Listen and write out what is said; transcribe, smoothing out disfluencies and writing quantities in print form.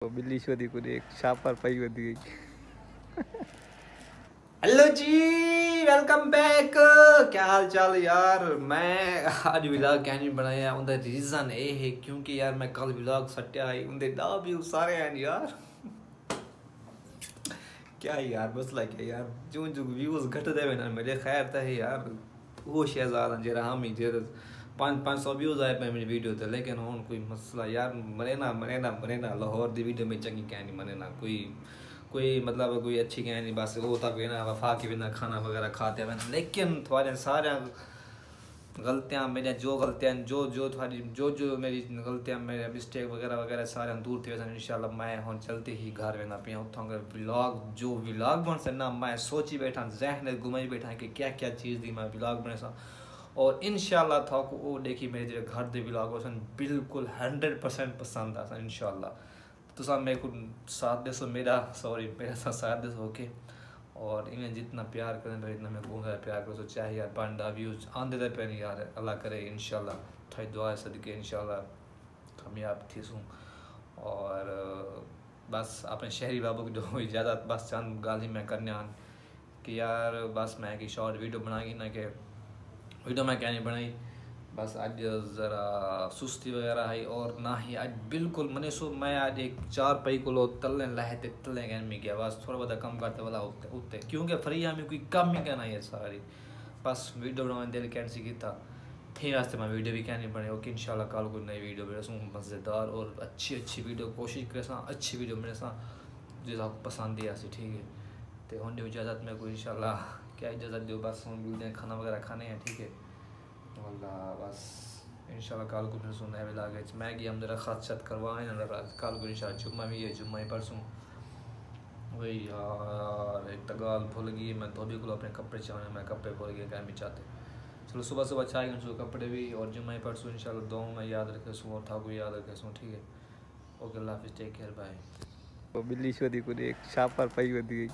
तो बिल्ली शोधी को एक छापर पाई होती गई। हेलो जी, वेलकम बैक। क्या हाल चाल यार। मैं आज व्लॉग क्या नहीं बनाया उनका रीज़न ये है क्योंकि यार मैं कल व्लॉग सट्टिया आई उनके दा व्यू सारे हैं यार। क्या यार मसला क्या यार जो जो व्यूज घटते हुए ना मेरे खैर था यार वो शहजादा जरा हम ही जरा 500 व्यूज आए पे मेरी वीडियो थे लेकिन हूँ कोई मसला यार मरे ना लाहौर दी वीडियो में चंगी कहनी मरे ना कोई कोई मतलब कोई अच्छी कहनी बस वो तक ना वफा के बिना खाना वगैरह खाते हुए लेकिन थोड़े सारे गलतियाँ मेरे जो गलतियाँ जो थोड़ी जो मेरी गलतियाँ मेरे मिस्टेक वगैरह वगैरह सारे दूर थे वैसे इंशाल्लाह मैं हम चलते ही घर में ना पिया उठाऊँगा व्लॉग जो व्लॉग बन से ना मैं सोची बैठा जहन घुमाई बैठा कि क्या क्या चीज़ दी मैं व्लॉग बने सा और इंशाल्लाह था को वो देखी मेरे जो घर दे व्लॉग वसन बिल्कुल 100% पसंद आ इंशाल्लाह तो सब मेरे को साथ दे सो मेरा साथ दे सो ओके और इन्हें जितना प्यार करें भाई इतना मैं कहूँगा प्यार करो चाहे यार पांडा व्यूज आंदे दे पे नहीं यार अल्लाह करे इंशाल्लाह थोड़ी दुआ सदके इंशाल्लाह कामयाब थी सूँ और बस अपने शहरी बाबू की जो इजाज़त बस चंद गाल ही मैं करने आन कि यार बस मैं कि शॉर्ट वीडियो बनाएगी ना कि वीडियो मैं क्या नहीं बनाई बस आज ज़रा सुस्ती वगैरह है और ना ही आज बिल्कुल मैंने सो मैं आज एक 4 पई को लो तलने लहते तलने गए में गया बस थोड़ा बहुत कम करते वाला उठते क्योंकि फ्री हमें कोई कम ही कहना है सारी बस वीडियो बनाने दिल कैंसिल की था फिर वास्ते मैं वीडियो भी क्या नहीं बने ओके इंशाल्लाह कल कोई नई वीडियो मेरे सूँ मज़ेदार और अच्छी वीडियो कोशिश करे सा अच्छी वीडियो मेरे साथ जो आपको पसंद है ठीक है तो होने इजाज़त में कोई इंशाल्लाह क्या इजाज़त दो बस हम मिलते खाना वगैरह खाने हैं ठीक है अल्लाह बस इंशाल्लाह कल को फिर सुनने भी लागे मैगी हम जरा खत शत करवाएं ना कल को इंशाल्लाह जुम्मा भी है जुम्मा ही परसों वही यार एक तगाल भूल गई मैं धोबी को अपने कपड़े चाहने मैं कपड़े भूल गए क्या भी चाहते चलो सुबह सुबह चाहे उनसे कपड़े भी और जुम्मा ही परसों इंशाल्लाह दो मैं याद रखे सूँ और था को याद रखे सूँ ठीक है ओके अल्लाह हाफिज़ टेक केयर बाय। तो बिल्ली शोधी को एक छापर पाई होती गई।